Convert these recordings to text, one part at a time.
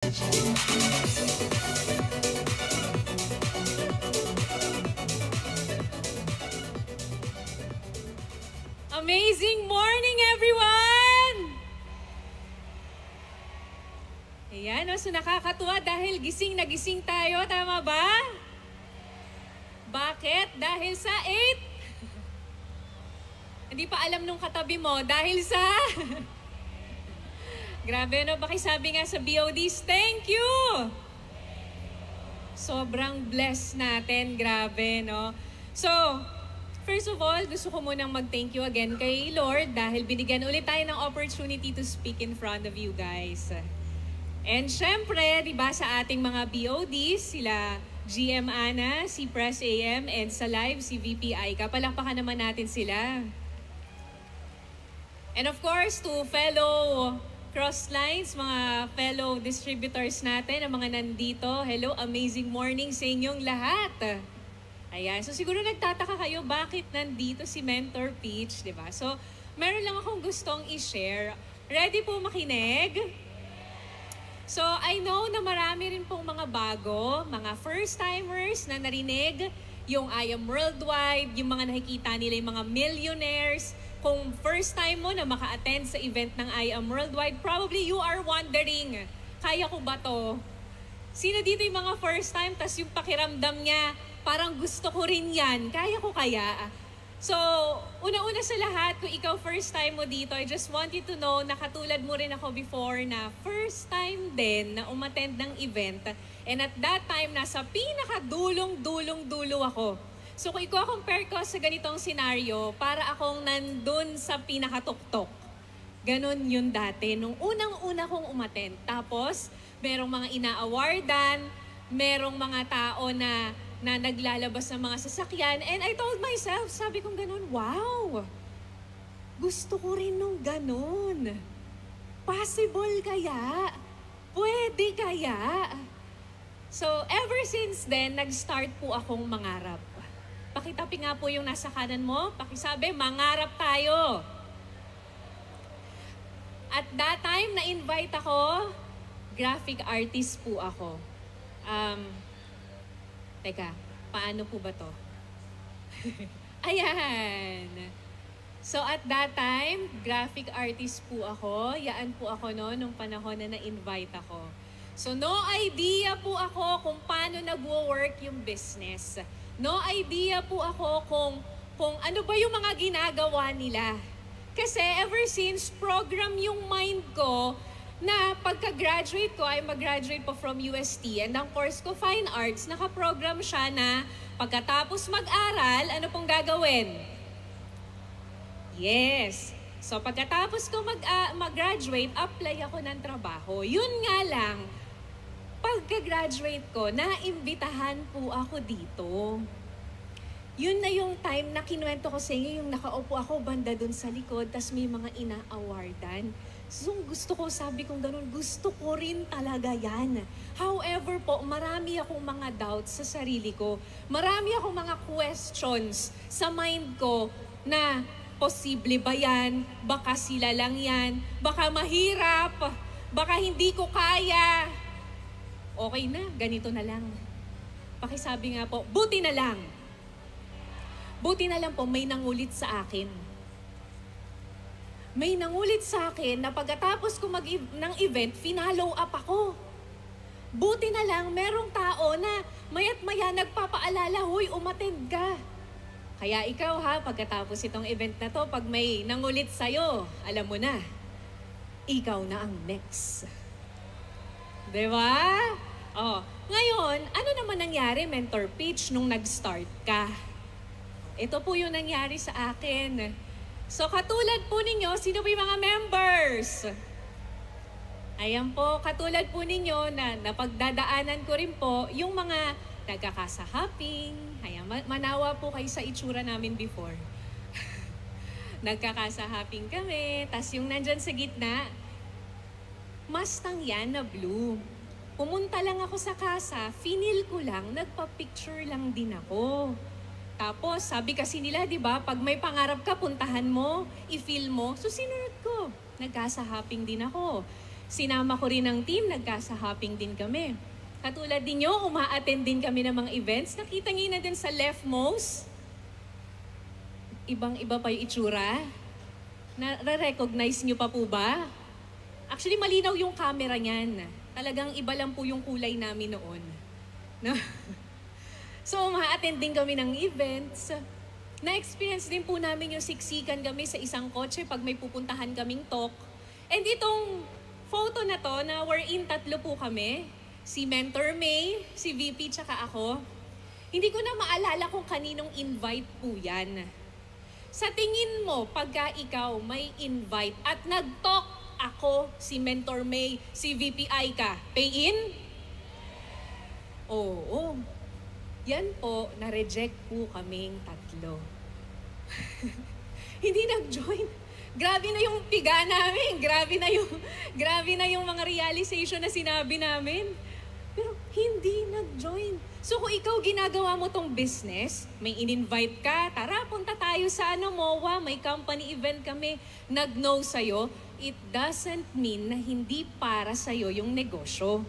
Amazing morning, everyone! Ayan, so nakakatuwa dahil gising na gising tayo, tama ba? Bakit? Dahil sa 8? Hindi pa alam nung katabi mo, dahil sa... Grabe, no? Pakisabi nga sa BODs, thank you! Sobrang blessed natin, grabe, no? So, first of all, gusto ko munang mag-thank you again kay Lord dahil binigyan ulit tayo ng opportunity to speak in front of you guys. And syempre, di ba sa ating mga BODs, sila GM Ana, si Press AM, and sa live, si VP Aika. Palakpakan naman natin sila. And of course, to fellow Crosslines, mga fellow distributors natin, ang mga nandito, hello, amazing morning sa inyong lahat. Ayan, so siguro nagtataka kayo bakit nandito si Mentor Peach, di ba? So, meron lang akong gustong i-share. Ready po makinig? So, I know na marami rin pong mga bago, mga first-timers na narinig yung I Am Worldwide, yung mga nakikita nila yung mga millionaires. Kung first time mo na maka-attend sa event ng I Am Worldwide, probably you are wondering, kaya ko ba to? Sino dito yung mga first time, tas yung pakiramdam niya, parang gusto ko rin yan, kaya ko kaya? So, una-una sa lahat, kung ikaw first time mo dito, I just want you to know na katulad mo rin ako before na first time din na umattend ng event. And at that time, nasa pinakadulong-dulo ako. So kung i-compare ko sa ganitong senaryo, para akong nandun sa pinakatuktok. Ganon yun dati, nung unang-una kong umattend. Tapos, merong mga ina-awardan, merong mga tao na naglalabas ng mga sasakyan. And I told myself, sabi kong ganun, wow! Gusto ko rin nung ganun. Possible kaya? Pwede kaya? So, ever since then, nag-start po akong mangarap. Pakitapi nga po yung nasa kanan mo. Pakisabi, mangarap tayo. At that time, na-invite ako, graphic artist po ako. Teka, paano po ba to? Ayan. So at that time, graphic artist po ako. Yaan po ako no, nung panahon na na-invite ako. So no idea po ako kung paano nagwo-work yung business. No idea po ako kung ano ba yung mga ginagawa nila. Kasi ever since program yung mind ko na pagka-graduate ko, ay mag-graduate po from UST and ang course ko, Fine Arts, nakaprogram siya na pagkatapos mag-aral, ano pong gagawin? Yes. So pagkatapos ko mag-graduate, apply ako ng trabaho. Yun nga lang, pagka-graduate ko, naimbitahan po ako dito. Yun na yung time na kinuwento ko sa inyo, yung nakaupo ako banda dun sa likod, tas may mga ina-awardan. So gusto ko, sabi kong ganun, gusto ko rin talaga yan. However po, marami akong mga doubts sa sarili ko. Marami akong mga questions sa mind ko na posible ba yan? Baka sila lang yan? Baka mahirap? Baka hindi ko kaya? Okay na, ganito na lang. Pakisabi nga po, buti na lang. Buti na lang po, may nangulit sa akin. May nangulit sa akin na pagkatapos ko ng event, finallow up ako. Buti na lang, merong tao na maya't maya nagpapaalala, huy, umattend ka. Kaya ikaw ha, pagkatapos itong event na to, pag may nangulit sa'yo, alam mo na, ikaw na ang next. Diba? Oh, ngayon, ano naman nangyari, Mentor Peach, nung nag-start ka? Ito po yung nangyari sa akin. So, katulad po ninyo, sino po yung mga members? Ayan po, katulad po ninyo na napagdadaanan ko rin po, yung mga nagkakasahapping. Ayan, manawa po kayo sa itsura namin before. Nagkakasahapping kami, tas yung nandyan sa gitna, Mustang yan na blue. Pumunta lang ako sa kasa, finil ko lang, nagpa-picture lang din ako. Tapos, sabi kasi nila, di ba, pag may pangarap ka, puntahan mo, i-feel mo. So, sinunod ko. Nagkasa-hopping din ako. Sinama ko rin ang team, nagkasa-hopping din kami. Katulad ninyo, uma-attend din kami ng mga events. Nakita niyo na din sa leftmost, ibang-iba pa yung itsura. Na-recognize niyo pa po ba? Actually, malinaw yung camera niyan. Talagang iba lang po yung kulay namin noon. No? So, uma-attend din kami ng events. Na-experience din po namin yung siksikan kami sa isang kotse pag may pupuntahan kaming talk. And itong photo na to, na wherein tatlo po kami, si Mentor May, si VP, tsaka ako. Hindi ko na maalala kung kaninong invite po yan. Sa tingin mo, pagka ikaw may invite at nag-talk ako, si Mentor May, si VP Aika, pay in? Oo. Yan po, na-reject po kaming tatlo. Hindi nag-join. Grabe na yung piga namin. Grabe na yung mga realization na sinabi namin. Pero hindi nag-join. So kung ikaw ginagawa mo tong business, may in-invite ka, tara punta tayo sa MOA, may company event kami, nag-no sa'yo, it doesn't mean na hindi para sa'yo yung negosyo.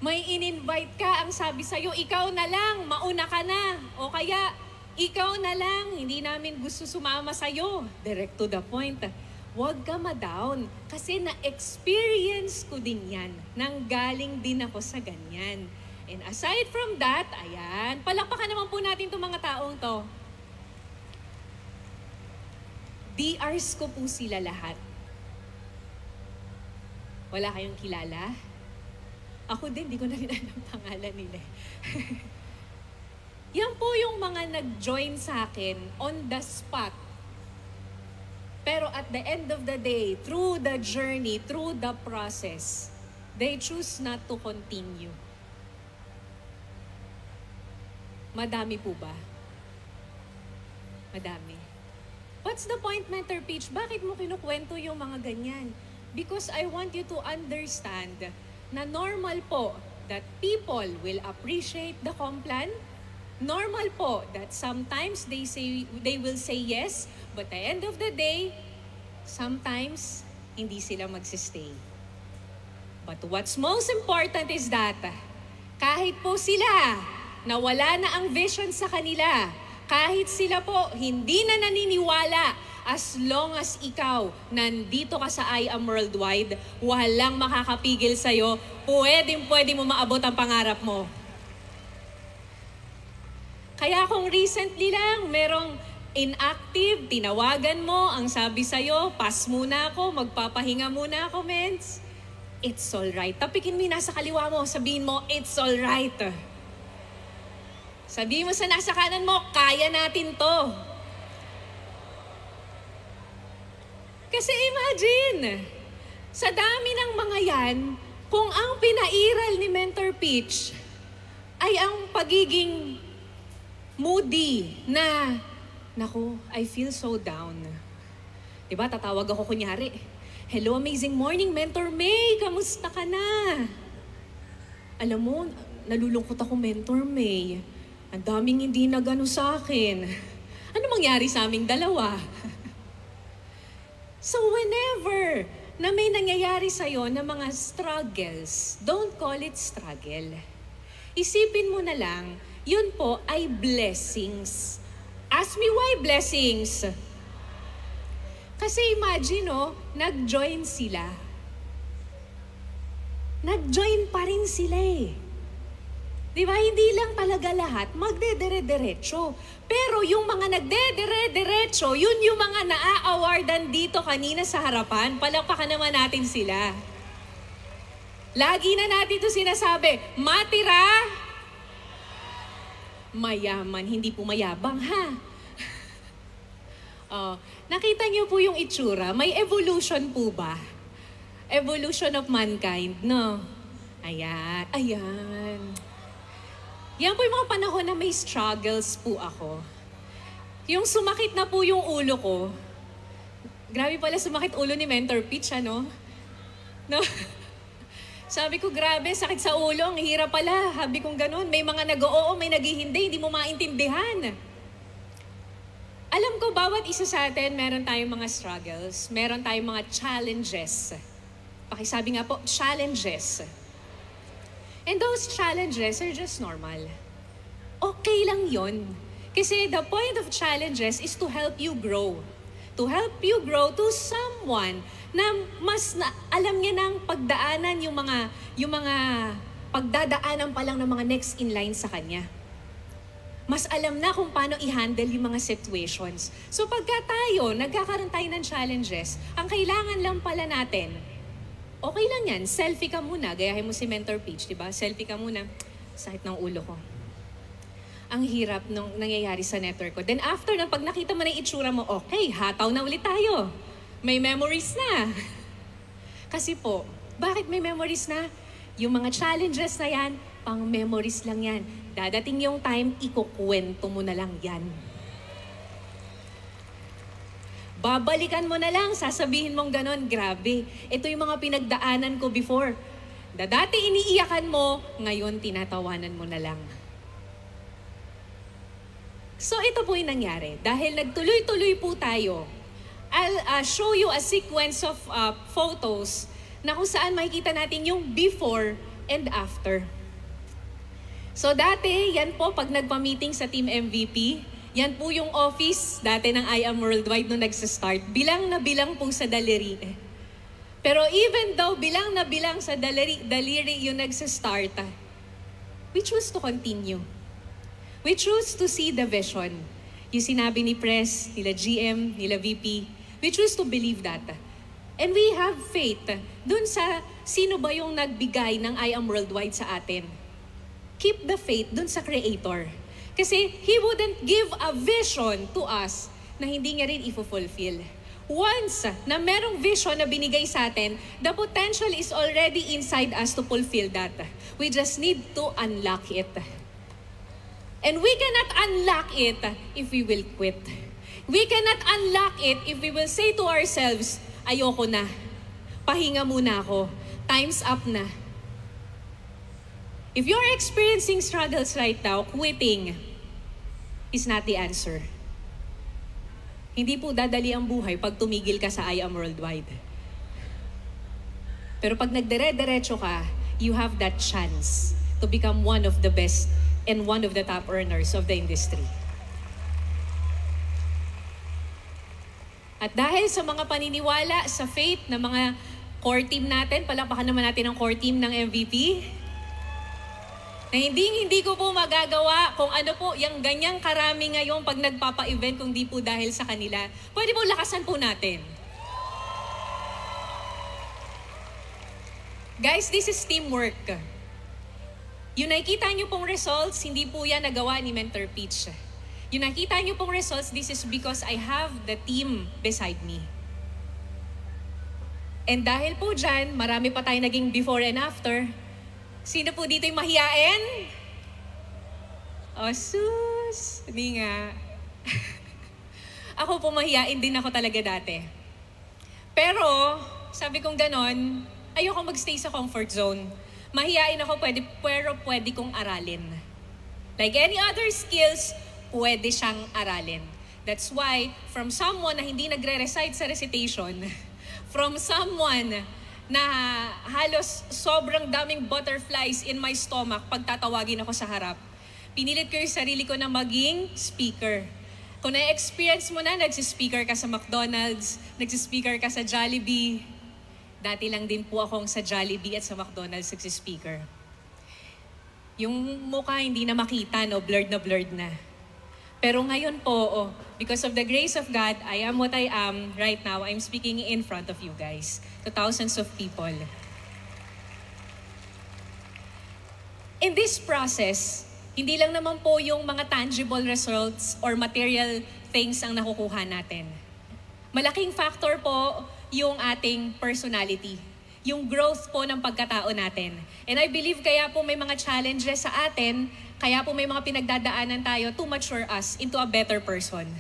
May in-invite ka, ang sabi sa'yo, ikaw na lang, mauna ka na. O kaya, ikaw na lang, hindi namin gusto sumama sa'yo. Direct to the point. Huwag ka ma-down. Kasi na-experience ko din yan. Nanggaling din ako sa ganyan. And aside from that, ayan, palakpakan naman po natin itong mga taong to. DRs ko po sila lahat. Wala kayong kilala? Ako din, di ko na rin alam pangalan nila. Yan po yung mga nag-join sa akin on the spot. Pero at the end of the day, through the journey, through the process, they choose not to continue. Madami po ba? Madami. What's the point, Mentor Peach? Bakit mo kinukwento yung mga ganyan? Because I want you to understand na normal po that people will appreciate the Complan. Normal po that sometimes they will say yes, but at the end of the day, sometimes hindi sila magsistay. But what's most important is that kahit po sila nawala na ang vision sa kanila, kahit sila po hindi na naniniwala, as long as ikaw nandito ka sa I Am Worldwide, walang makakapigil sa'yo, pwede mo maabot ang pangarap mo. Kaya kung recently lang, merong inactive, tinawagan mo, ang sabi sa'yo, pass muna ako, magpapahinga muna ako, mens. It's alright. Tapikin mo yung nasa kaliwa mo, sabihin mo, it's alright. Sabihin mo sa nasa kanan mo, kaya natin to. Kasi imagine, sa dami ng mga yan, kung ang pinairal ni Mentor Peach ay ang pagiging moody na, naku, I feel so down. Diba, tatawag ako kunyari, hello, amazing morning, Mentor May, kamusta ka na? Alam mo, nalulungkot ako, Mentor May. Ang daming hindi na gano sa akin. Ano mangyari sa aming dalawa? So whenever na may nangyayari sa'yo na mga struggles, don't call it struggle. Isipin mo na lang, yun po ay blessings. Ask me why blessings? Kasi imagine, nag-join sila. Nag-join pa rin sila eh. Diba, hindi lang talaga lahat magdedere-derecho. Pero yung mga nagdedere-derecho, yun yung mga naa-awardan dito kanina sa harapan. Palakpakan naman natin sila. Lagi na natin ito sinasabi, matira, mayaman, hindi po mayabang, ha? Nakita niyo po yung itsura. May evolution po ba? Evolution of mankind, no? Ayan, ayan. Yan po yung mga panahon na may struggles po ako. Yung sumakit na po yung ulo ko. Grabe pala sumakit ulo ni Mentor Peach, ano? No? Sabi ko, grabe, sakit sa ulo, ang hirap pala. Habi kong ganun, may mga nag-oo, may naghihindi, hindi mo maintindihan. Alam ko, bawat isa sa atin, meron tayong mga struggles, meron tayong mga challenges. pakisabi nga po, challenges. And those challenges are just normal. Okay lang yon. Kasi the point of challenges is to help you grow. To help you grow to someone na mas alam niya ng pagdaanan yung mga pagdadaanan pa lang ng mga next in line sa kanya. Mas alam na kung paano i-handle yung mga situations. So pagka tayo, nagkakaroon tayo ng challenges, ang kailangan lang pala natin, okay lang yan, selfie ka muna, gayahin mo si Mentor Peach, diba? Selfie ka muna, sakit ng ulo ko. Ang hirap nung nangyayari sa network ko. Then after, pag nakita mo na yung itsura mo, okay, hataw na ulit tayo. May memories na. Kasi po, bakit may memories na? Yung mga challenges na yan, pang memories lang yan. Dadating yung time, ikukwento mo na lang yan. Babalikan mo na lang, sasabihin mong ganon, grabe. Ito yung mga pinagdaanan ko before. Dati iniiyakan mo, ngayon tinatawanan mo na lang. So ito po yung nangyari. Dahil nagtuloy-tuloy po tayo, I'll show you a sequence of photos na kung saan makikita natin yung before and after. So dati, yan po pag nagpa-meeting sa Team MVP, yan po yung office dati ng I Am Worldwide nung nagsa-start. Bilang na bilang po sa daliri. Pero even though bilang na bilang sa daliri yung nagsa-start, we choose to continue. We choose to see the vision. Yung sinabi ni Press, nila GM, nila VP, we choose to believe that. And we have faith dun sa sino ba yung nagbigay ng I Am Worldwide sa atin. Keep the faith dun sa Creator. Kasi He wouldn't give a vision to us na hindi niya rin i-fulfill. Once na merong vision na binigay sa atin, the potential is already inside us to fulfill that. We just need to unlock it. And we cannot unlock it if we will quit. We cannot unlock it if we will say to ourselves, ayoko na. Pahinga muna ako. Time's up na. If you're experiencing struggles right now, quitting is not the answer. Hindi po dadali ang buhay pag tumigil ka sa I Am Worldwide. Pero pag nagdire-diretso ka, you have that chance to become one of the best and one of the top earners of the industry. At dahil sa mga paniniwala, sa faith ng mga core team natin, palakpakan naman natin ang core team ng MVP, na hindi ko po magagawa kung ano po yung ganyang karami ngayon pag nagpapa-event kung di po dahil sa kanila. Pwede po lakasan po natin. Guys, this is teamwork. Yung nakikita nyo pong results, hindi po yan nagawa ni Mentor Peach. Yung nakita nyo pong results, this is because I have the team beside me. And dahil po dyan, marami pa tayo naging before and after. Sino po dito yung mahiyain? O sus, hindi nga. Ako po mahiyain din ako talaga dati. Pero, sabi kong ganon, ayoko magstay sa comfort zone. Mahiyain ako, pero pwede kong aralin. Like any other skills, pwede siyang aralin. That's why, from someone na hindi nagre-recite sa recitation, from someone na halos sobrang daming butterflies in my stomach pag tatawagin ako sa harap, pinilit ko yung sarili ko na maging speaker. Kung na-experience mo na, nagsispeaker ka sa McDonald's, nagsispeaker ka sa Jollibee, dati lang din po akong sa Jollibee at sa McDonald's nagsispeaker. Yung mukha hindi na makita, no? Blurred na. Pero ngayon po, because of the grace of God, I am what I am right now. I'm speaking in front of you guys, to thousands of people. In this process, hindi lang naman po yung mga tangible results or material things ang nakukuha natin. Malaking factor po yung ating personality, yung growth po ng pagkatao natin. And I believe kaya po may mga challenges sa atin, kaya po may mga pinagdadaanan tayo to mature us into a better person.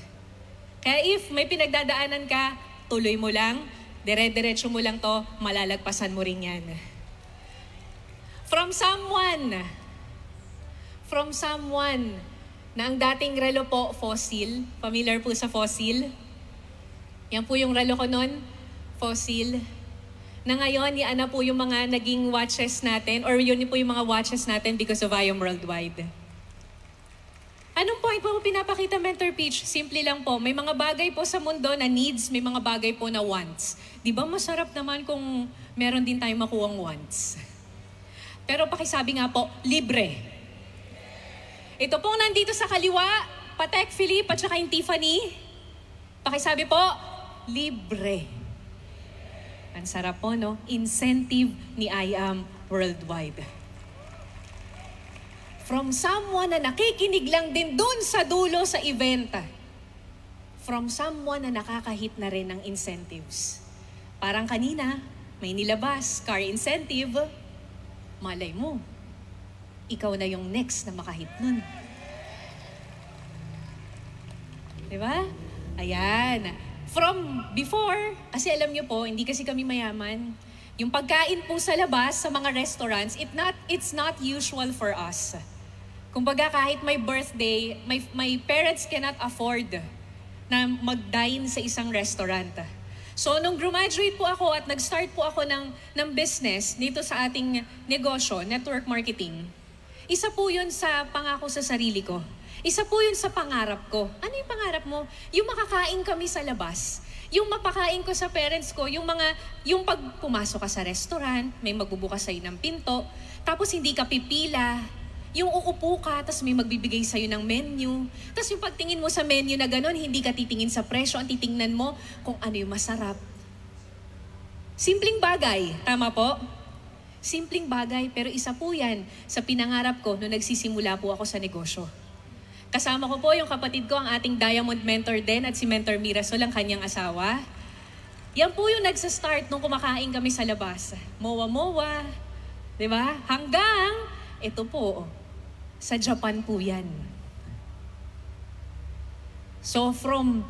Kaya if may pinagdadaanan ka, tuloy mo lang, dire-diretso mo lang to, malalagpasan mo rin yan. From someone na ang dating relo po, Fossil. Familiar po sa Fossil? Yan po yung relo ko nun, Fossil. Na ngayon, yan na po yung mga naging watches natin or yun po yung mga watches natin because of IAM Worldwide. Anong point po pinapakita, Mentor Peach? Simple lang po, may mga bagay po sa mundo na needs, may mga bagay po na wants. Di ba masarap naman kung meron din tayong makuwang wants? Pero pakisabi nga po, libre. Ito pong nandito sa kaliwa, Patek Philippe at saka yung Tiffany. Pakisabi po, libre. Ang sarap po, no? Incentive ni IAM Worldwide. From someone na nakikinig lang din dun sa dulo sa event. From someone na nakakahit na rin ng incentives. Parang kanina, may nilabas, car incentive. Malay mo, ikaw na yung next na makahit nun. Diba? Ayan. From before, kasi alam nyo po, hindi kasi kami mayaman. Yung pagkain po sa labas, sa mga restaurants, it's not usual for us. Kumbaga kahit may birthday, my parents cannot afford na mag-dine sa isang restaurant. So nung graduate po ako at nag-start po ako ng business dito sa ating negosyo, network marketing, isa po yun sa pangako sa sarili ko. Isa po yun sa pangarap ko. Ano yung pangarap mo? Yung makakain kami sa labas. Yung mapakain ko sa parents ko, yung pag pumasok ka sa restaurant, may magbubukas sa'yo ng pinto, tapos hindi ka pipila, yung uupo ka, tapos may magbibigay sa'yo ng menu. Tapos yung pagtingin mo sa menu na gano'n, hindi ka titingin sa presyo, ang titingnan mo kung ano yung masarap. Simpleng bagay, tama po? Simpleng bagay, pero isa po yan sa pinangarap ko nung nagsisimula po ako sa negosyo. Kasama ko po yung kapatid ko, ang ating Diamond Mentor din, at si Mentor Mirasol, ang kanyang asawa. Yan po yung nagsa-start nung kumakain kami sa labas. Mowa-mowa, di ba? Hanggang, ito po, sa Japan po yan. So from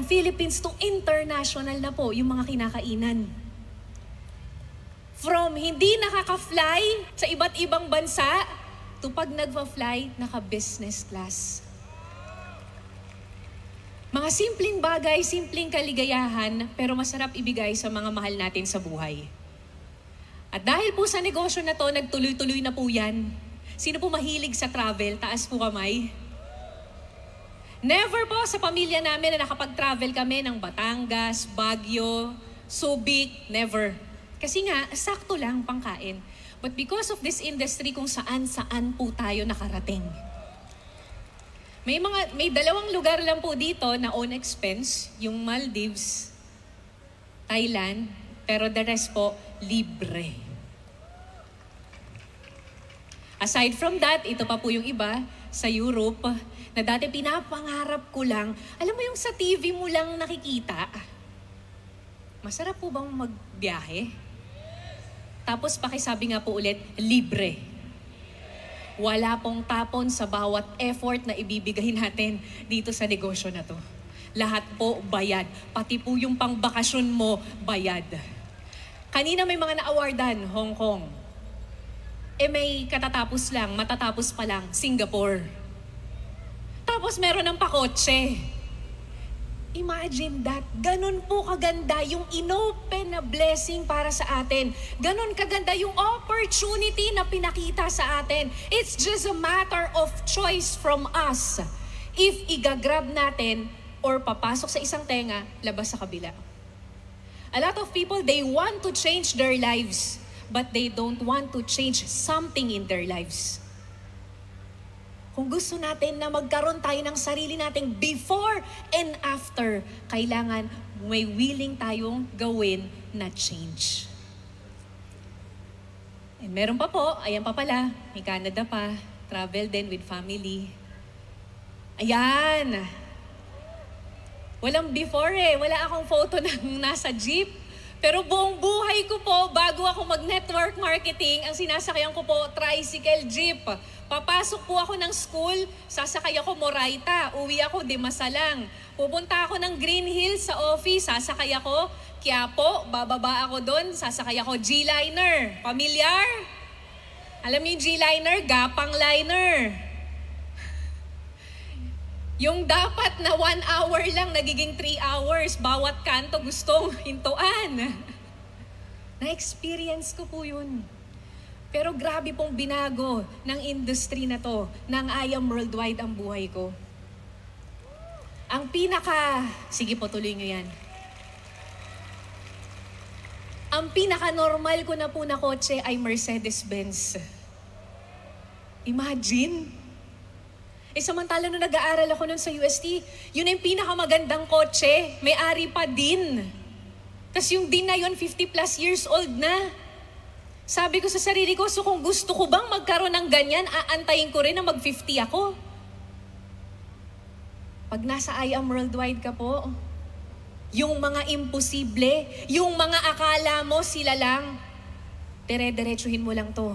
Philippines to international na po yung mga kinakainan. From hindi nakaka-fly sa iba't ibang bansa to pag nagpa-fly, naka-business class. Mga simpleng bagay, simpleng kaligayahan, pero masarap ibigay sa mga mahal natin sa buhay. At dahil po sa negosyo na to, nagtuloy-tuloy na po yan. Sino po mahilig sa travel? Taas po kamay. Never po sa pamilya namin na nakapag-travel kami ng Batangas, Baguio, Subic, never. Kasi nga, sakto lang pangkain. But because of this industry, kung saan-saan po tayo nakarating. May dalawang lugar lang po dito na own expense, yung Maldives, Thailand, pero the rest po, libre. Aside from that, ito pa po yung iba sa Europe na dati pinapangarap ko lang. Alam mo yung sa TV mo lang nakikita? Masarap po bang magbiyahe? Tapos pakisabi nga po ulit, libre. Wala pong tapon sa bawat effort na ibibigay natin dito sa negosyo na to. Lahat po bayad. Pati po yung pangbakasyon mo, bayad. Kanina may mga na-awardan, Hong Kong. May katatapos lang, matatapos pa lang, Singapore. Tapos meron ng pakotse. Imagine that. Ganon po kaganda yung inopen na blessing para sa atin. Ganon kaganda yung opportunity na pinakita sa atin. It's just a matter of choice from us. If igagrab natin or papasok sa isang tenga, labas sa kabila. A lot of people, they want to change their lives, but they don't want to change something in their lives. Kung gusto natin na magkaroon tayo ng sarili nating before and after, kailangan may willing tayong gawin na change. And meron pa po, ayan pa pala, may Canada pa, travel din with family. Ayan. Walang before wala akong photo ng nasa jeep. Pero buong buhay ko po, bago ako mag-network marketing, ang sinasakyan ko po, tricycle jeep. Papasok po ako ng school, sasakay ako Moraita, uwi ako Dimasalang. Pupunta ako ng Green Hills sa office, sasakay ako Quiapo, bababa ako doon, sasakay ako G-Liner. Pamilyar? Alam niyo yung G-Liner? Gapang liner. Yung dapat na 1 hour lang, nagiging 3 hours. Bawat kanto gustong hintuan. Na-experience ko po yun. Pero grabe pong binago ng industry na to, ng I Am Worldwide ang buhay ko. Ang sige po, tuloy nyo yan. Ang pinaka-normal ko na po na kotse ay Mercedes-Benz. Imagine! Samantala nung nag-aaral ako nun sa UST, yun yung pinakamagandang kotse, may-ari pa din. Tapos yung din na yun, 50 plus years old na. Sabi ko sa sarili ko, so kung gusto ko bang magkaroon ng ganyan, aantayin ko rin na mag-50 ako. Pag nasa I Am Worldwide ka po, yung mga imposible, yung mga akala mo sila lang, dire-diretsuhin mo lang to.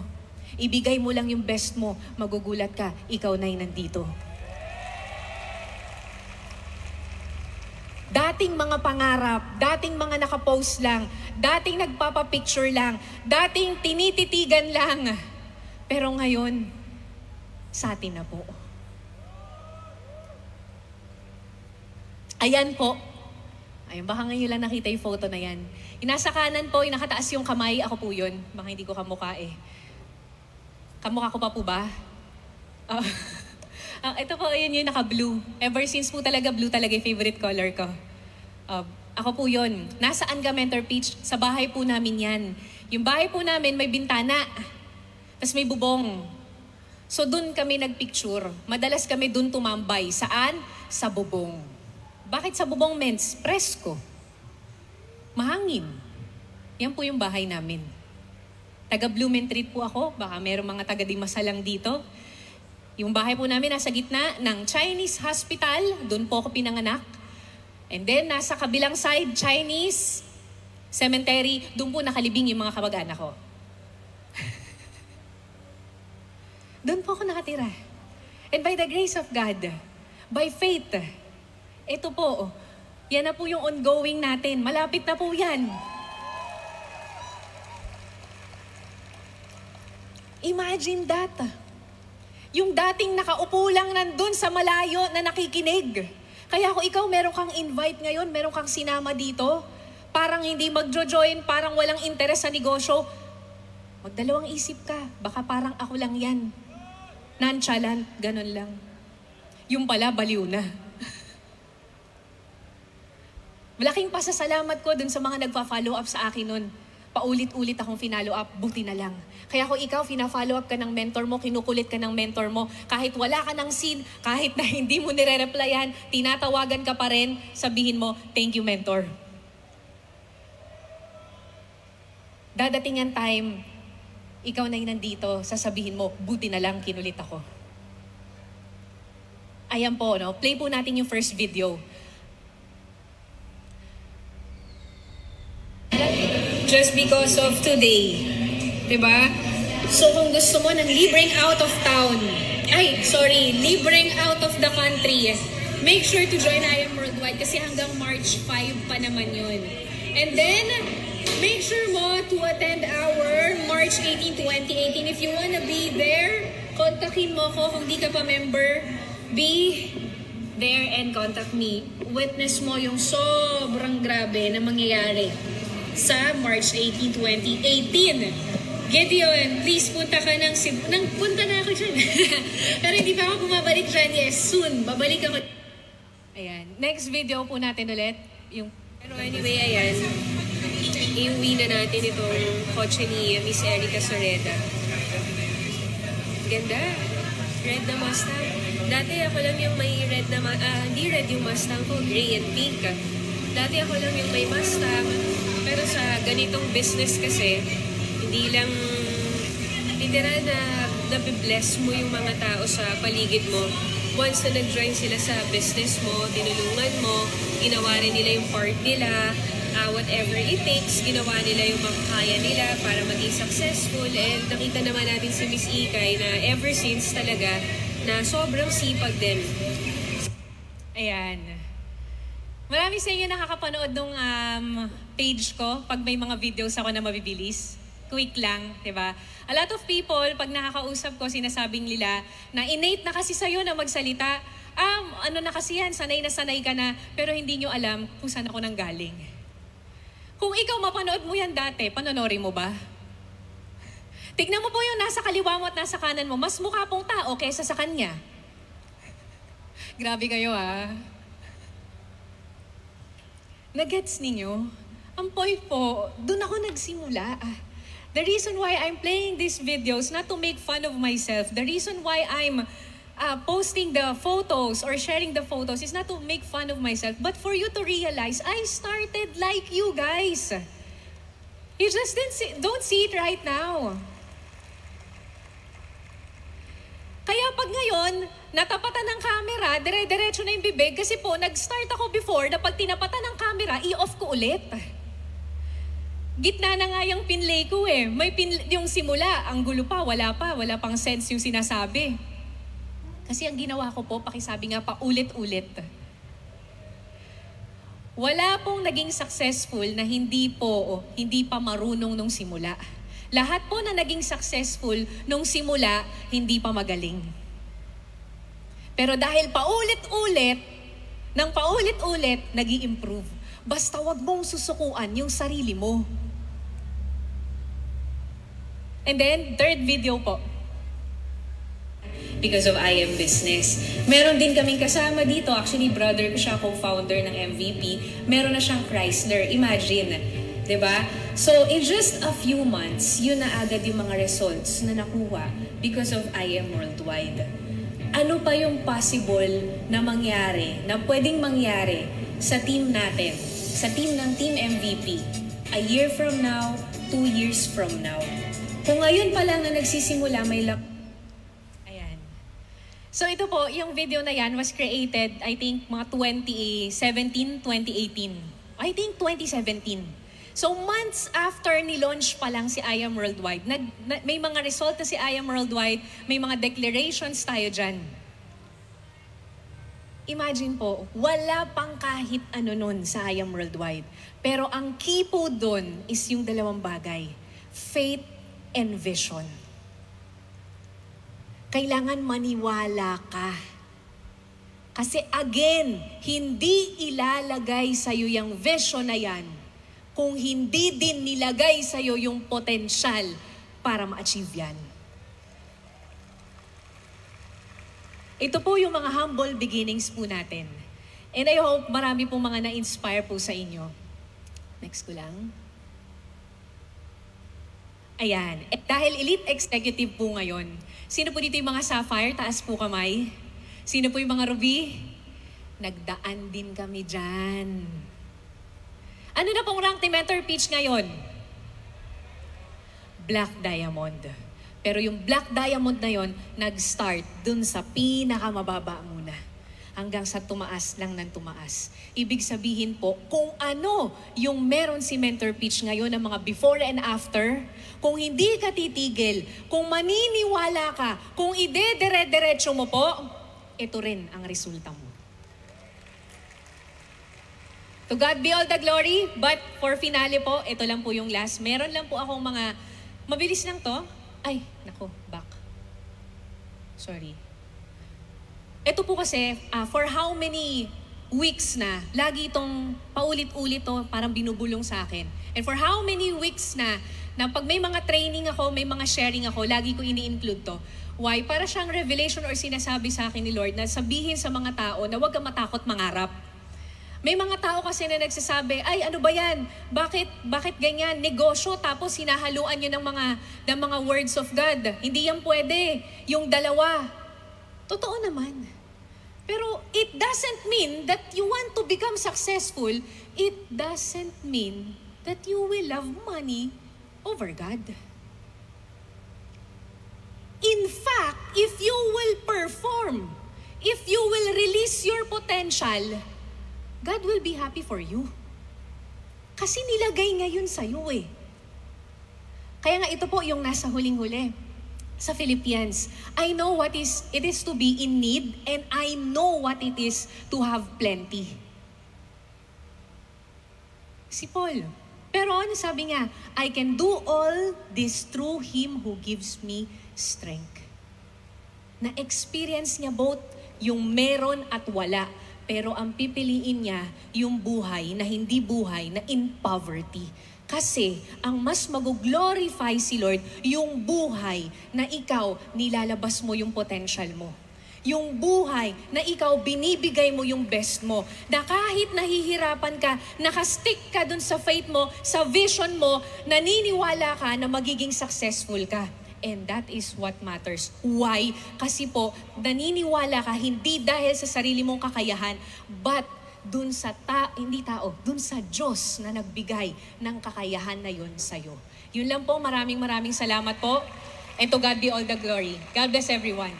Ibigay mo lang yung best mo, magugulat ka, ikaw na yung nandito. Dating mga pangarap, dating mga nakapost lang, dating nagpapapicture lang, dating tinititigan lang. Pero ngayon, sa atin na po. Ayan po. Ayun, baka ngayon lang nakita yung photo na yan. Yung nasa kanan po, yung nakataas yung kamay, ako po yun. Baka hindi ko kamukha eh. Kamukha ko pa po ba? Ito po, yun yung naka-blue. Ever since po talaga, blue talaga yung favorite color ko. Ako po yun. Nasa Anga Mentor Beach, sa bahay po namin yan. Yung bahay po namin may bintana. Tapos may bubong. So dun kami nagpicture. Madalas kami dun tumambay. Saan? Sa bubong. Bakit sa bubong, mens? Presko. Mahangin. Yan po yung bahay namin. Taga Blumentritt po ako. Baka merong mga taga Dimasalang dito. Yung bahay po namin nasa gitna ng Chinese Hospital. Doon po ako pinanganak. And then, nasa kabilang side, Chinese Cemetery. Doon po nakalibing yung mga kamag-anak ko. Doon po ako nakatira. And by the grace of God, by faith, ito po, yan na po yung ongoing natin. Malapit na po yan. Imagine that. Yung dating nakaupo lang nandun sa malayo na nakikinig. Kaya kung ikaw meron kang invite ngayon, meron kang sinama dito, parang hindi magjo-join, parang walang interes sa negosyo, magdalawang isip ka. Baka parang ako lang yan. Nonchalant, ganun lang. Yung pala, baliw na. Malaking pasasalamat ko dun sa mga nagpa-follow up sa akin nun. Paulit-ulit akong finalo up, buti na lang. Kaya kung ikaw, fina-follow up ka ng mentor mo, kinukulit ka ng mentor mo, kahit wala ka ng scene, kahit na hindi mo nire-replyan, tinatawagan ka pa rin, sabihin mo, thank you, mentor. Dadating ang time, ikaw na yung nandito, sasabihin mo, buti na lang, kinulit ako. Ayan po, no? Play po natin yung first video. Just because of today. Diba? So kung gusto mo ng libreng out of town, libreng out of the country, make sure to join I Am Worldwide kasi hanggang March 5 pa naman yun. And then, make sure mo to attend our March 18, 2018. If you wanna be there, kontakin mo ko. Kung di ka pa member, be there and contact me. Witness mo yung sobrang grabe na mangyayari sa March 18, 2018. Gideon, please punta ka ng Cebu. Punta na ako dyan. Pero hindi pa ako bumabalik dyan. Yes, soon. Babalik ako. Ayan. Next video po natin ulit. Pero anyway, ayan. Iuwi na natin itong kotse ni Miss Erica Soreda. Ganda. Red na Mustang. Dati ako lang yung may red na hindi red yung Mustang ko. Gray and pink. Dati ako lang yung may Mustang. Pero sa ganitong business kasi, hindi lang literal na nabibless mo yung mga tao sa paligid mo. Once na nag-join sila sa business mo, tinulungan mo, ginawa rin nila yung part nila, whatever it takes, ginawa nila yung makakaya nila para maging successful. And nakita naman natin si Miss Ikay na ever since talaga na sobrang sipag din. Ayan. Marami sa inyo nakakapanood nung page ko pag may mga videos ako na mabibilis. Quick lang, di ba? A lot of people, pag nakakausap ko, sinasabing nila na innate na kasi sa'yo na magsalita. Ano na kasi yan, sanay na sanay ka na, pero hindi nyo alam kung saan ako nanggaling. Kung ikaw mapanood mo yan dati, panonorin mo ba? Tignan mo po yung nasa kaliwa mo at nasa kanan mo, mas mukha pong tao kaysa sa kanya. Grabe kayo Nagets ninyo? Ang point po, doon ako nagsimula. The reason why I'm playing these videos, not to make fun of myself, the reason why I'm posting the photos or sharing the photos is not to make fun of myself, but for you to realize, I started like you guys. You just don't see it right now. Kaya pag ngayon, natapatan ng camera, dire-diretso na yung bibig kasi po, nag-start ako before na pag tinapatan ng camera, i-off ko ulit. Gitna na nga yung pinlay ko May yung simula, ang gulo pa, wala pang sense yung sinasabi. Kasi ang ginawa ko po, pakisabi nga pa, ulit-ulit. Wala pong naging successful na hindi pa marunong nung simula. Lahat po na naging successful nung simula, hindi pa magaling. Pero dahil paulit-ulit, nag-i-improve. Basta wag mong susukuan yung sarili mo. And then, third video po. Because of I Am Business. Meron din kaming kasama dito. Actually, brother ko siya, co-founder ng MVP. Meron na siyang Chrysler. Imagine. Diba? So, in just a few months, yun na agad yung mga results na nakuha because of I Am Worldwide. Ano pa yung possible na mangyari, na pwedeng mangyari sa team natin, sa team ng Team MVP, a year from now, 2 years from now? Kung ngayon pa lang na nagsisimula, may Ayan. So ito po, yung video na yan was created, I think, mga 2017, 2018. I think 2017. So months after ni-launch pa lang si I Am Worldwide, may mga result na si I Am Worldwide, may mga declarations tayo dyan. Imagine po, wala pang kahit ano nun sa I Am Worldwide. Pero ang key po dun is yung dalawang bagay, faith and vision. Kailangan maniwala ka. Kasi again, hindi ilalagay sa'yo yung vision na yan kung hindi din nilagay sa'yo yung potensyal para ma-achieve yan. Ito po yung mga humble beginnings po natin. And I hope marami pong mga na-inspire po sa inyo. Next ko lang. Ayan. At dahil elite executive po ngayon, sino po dito yung mga sapphire? Taas po kamay. Sino po yung mga ruby? Nagdaan din kami dyan. Ano na pong rank ni Mentor Pitch ngayon? Black Diamond. Pero yung Black Diamond na yon, nag-start dun sa pinakamababa muna. Hanggang sa tumaas lang ng tumaas. Ibig sabihin po, kung ano yung meron si Mentor Pitch ngayon ng mga before and after, kung hindi ka titigil, kung maniniwala ka, kung ide-dire-diretso mo po, ito rin ang resulta mo. To God be all the glory, but for finale po, ito lang po yung last. Meron lang po akong mga, mabilis lang to. Ay, nako, back. Sorry. Ito po kasi, for how many weeks na, lagi itong paulit-ulit to, parang binubulong sa akin. And for how many weeks na pag may mga training ako, may mga sharing ako, lagi ko ini-include to. Why? Para siyang revelation or sinasabi sa akin ni Lord na sabihin sa mga tao na huwag kang matakot mangarap. May mga tao kasi na nagsasabi, ay ano ba yan? Bakit ganyan? Negosyo tapos hinahaluan nyo ng mga words of God. Hindi yan pwede. Yung dalawa. Totoo naman. Pero it doesn't mean that you want to become successful. It doesn't mean that you will love money over God. In fact, if you will perform, if you will release your potential, God will be happy for you. Kasi nilagay ngayon sa'yo Kaya nga ito po yung nasa huling-huli. Sa Philippians, I know what it is to be in need and I know what it is to have plenty. Si Paul. Pero ano sabi niya? I can do all this through Him who gives me strength. Na-experience niya both yung meron at wala. Pero ang pipiliin niya, yung buhay na hindi buhay na in poverty. Kasi ang mas mag-glorify si Lord, yung buhay na ikaw nilalabas mo yung potential mo. Yung buhay na ikaw binibigay mo yung best mo. Na kahit nahihirapan ka, nakastick ka dun sa faith mo, sa vision mo, naniniwala ka na magiging successful ka. And that is what matters. Why? Kasi po, naniniwala ka hindi dahil sa sarili mong kakayahan, but dun sa dun sa Diyos na nagbigay ng kakayahan na yun sa'yo. Yun lang po, maraming salamat po. And to God be all the glory. God bless everyone.